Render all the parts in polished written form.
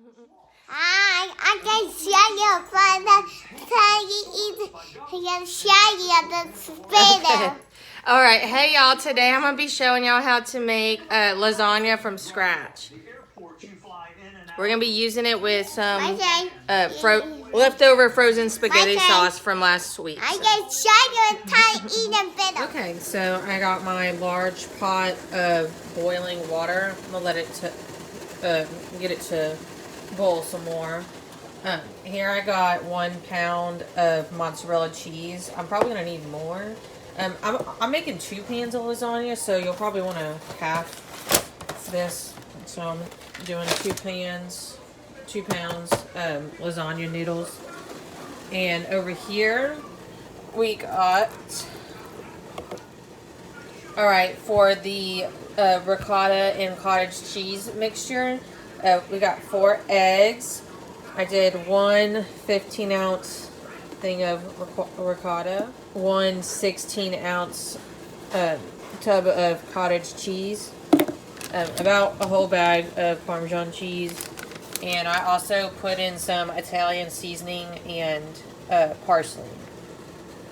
I can share the All right, hey y'all. Today I'm gonna be showing y'all how to make lasagna from scratch. We're gonna be using it with some leftover frozen spaghetti sauce from last week. I can show you how to eat a Okay, so I got my large pot of boiling water. I'm gonna let it get it to boil some more. Here I got 1 pound of mozzarella cheese. I'm probably gonna need more. I'm making 2 pans of lasagna, so you'll probably want to half this. So I'm doing 2 pounds lasagna noodles. And over here we got, alright, for the ricotta and cottage cheese mixture, we got 4 eggs. I did 1 15-ounce thing of ricotta, 1 16-ounce tub of cottage cheese, about a whole bag of Parmesan cheese, and I also put in some Italian seasoning and parsley.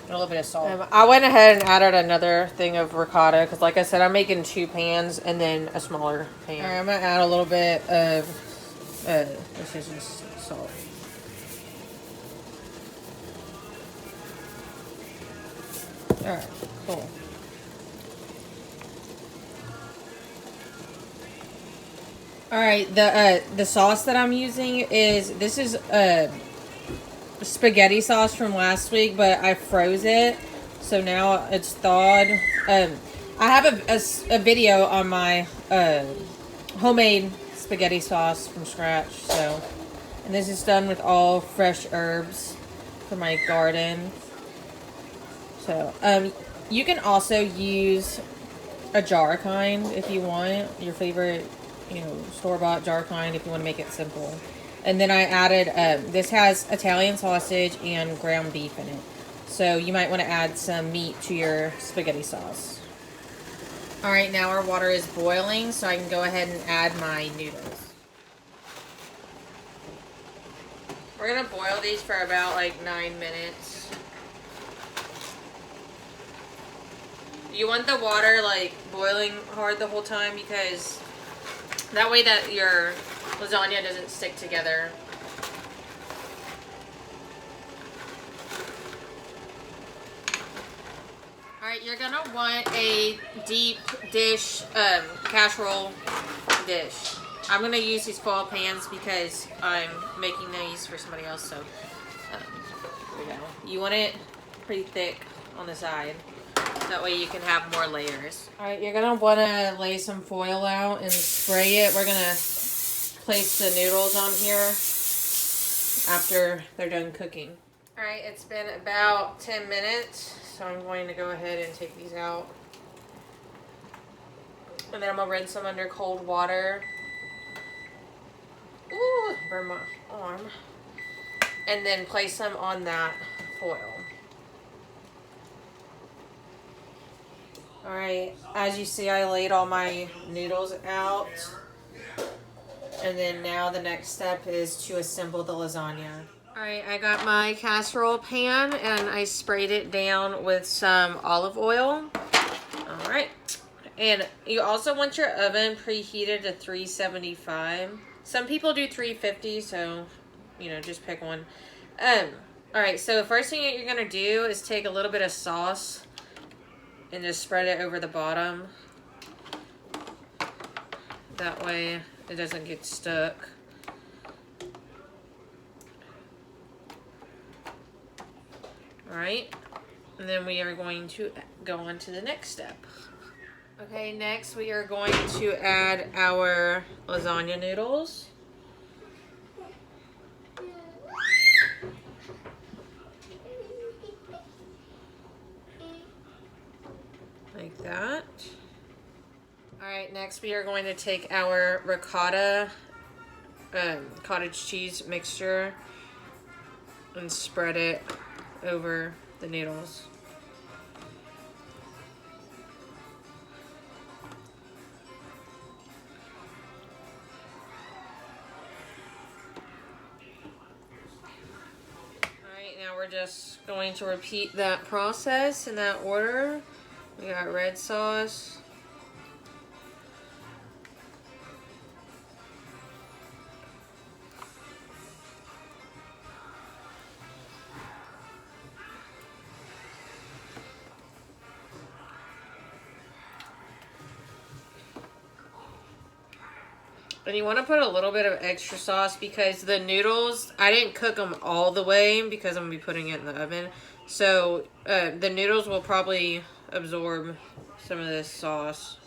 A little bit of salt. I went ahead and added another thing of ricotta because, like I said, I'm making 2 pans and then a smaller pan. All right, I'm gonna add a little bit of this is just salt. All right, cool. All right, the sauce that I'm using is spaghetti sauce from last week, but I froze it, so now it's thawed. I have a video on my homemade spaghetti sauce from scratch. So, and this is done with all fresh herbs from my garden. So, you can also use a jar kind if you want, your favorite, store-bought jar kind if you want to make it simple. And then I added, this has Italian sausage and ground beef in it. So you might want to add some meat to your spaghetti sauce. Alright, now our water is boiling, so I can go ahead and add my noodles. We're going to boil these for about like 9 minutes. You want the water like boiling hard the whole time because that way that your lasagna doesn't stick together. Alright, you're gonna want a deep dish, casserole dish. I'm gonna use these foil pans because I'm making these for somebody else, so here we go. You want it pretty thick on the side. That way you can have more layers. Alright, you're going to want to lay some foil out and spray it. We're going to place the noodles on here after they're done cooking. Alright, it's been about 10 minutes, so I'm going to go ahead and take these out. And then I'm going to rinse them under cold water. Ooh, burn my arm. And then place them on that foil. Alright, as you see, I laid all my noodles out. And then now the next step is to assemble the lasagna. Alright, I got my casserole pan and I sprayed it down with some olive oil. Alright, and you also want your oven preheated to 375. Some people do 350, so, just pick one. Alright, so the first thing that you're going to do is take a little bit of sauce and just spread it over the bottom. That way it doesn't get stuck. Alright, and then we are going to go on to the next step. Okay, next we are going to add our lasagna noodles. Like that. Alright, next we are going to take our ricotta cottage cheese mixture and spread it over the noodles. we're just going to repeat that process in that order. We got red sauce. And you want to put a little bit of extra sauce because the noodles, I didn't cook them all the way because I'm going to be putting it in the oven. So the noodles will probably absorb some of this sauce.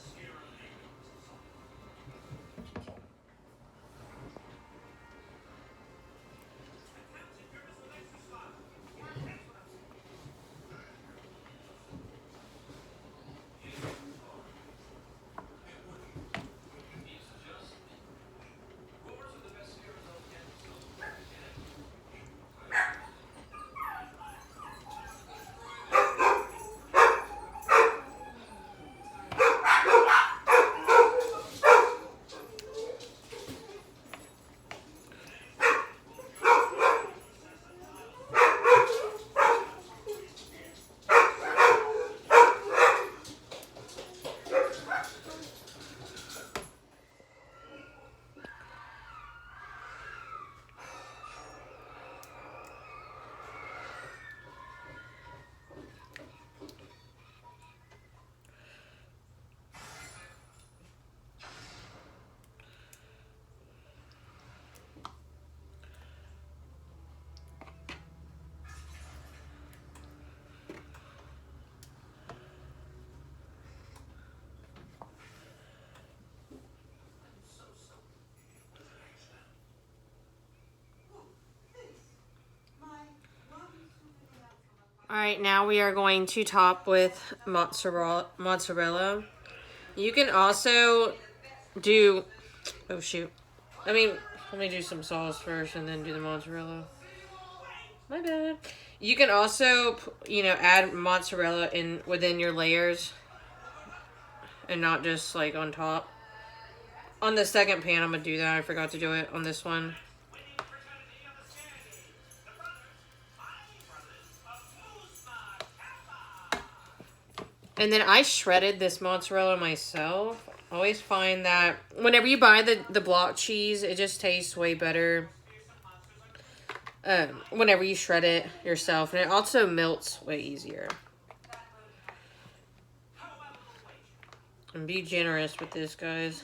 All right, now we are going to top with mozzarella. You can also do, oh shoot. Let me do some sauce first and then do the mozzarella. My bad. You can also, add mozzarella within your layers and not just like on top. On the second pan, I'm going to do that. I forgot to do it on this one. And then I shredded this mozzarella myself. I always find that whenever you buy the block cheese, it just tastes way better whenever you shred it yourself. And it also melts way easier. And be generous with this, guys.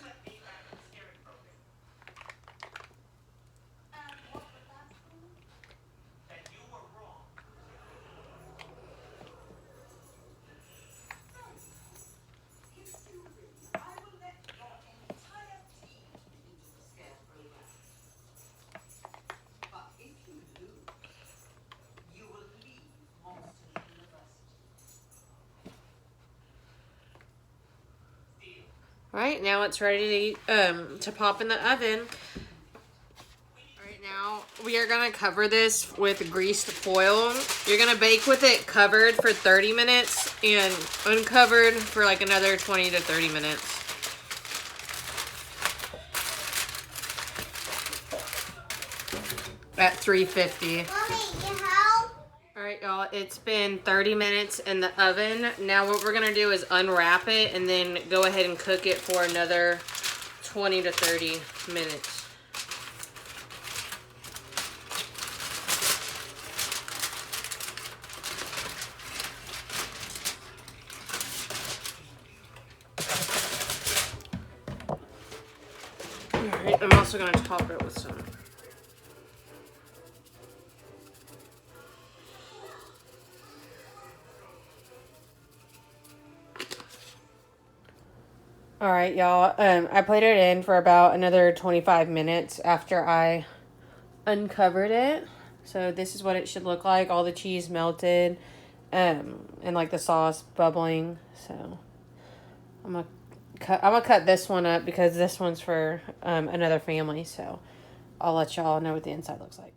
All right, now it's ready to pop in the oven. All right, now we are gonna cover this with greased foil. You're gonna bake with it covered for 30 minutes and uncovered for like another 20 to 30 minutes. At 350. Mommy, you help? Alright, y'all, it's been 30 minutes in the oven. Now what we're going to do is unwrap it and then go ahead and cook it for another 20 to 30 minutes. Alright, I'm also going to top it with some. All right, y'all. I put it in for about another 25 minutes after I uncovered it. So this is what it should look like. All the cheese melted, and like the sauce bubbling. So I'm gonna cut this one up because this one's for another family. So I'll let y'all know what the inside looks like.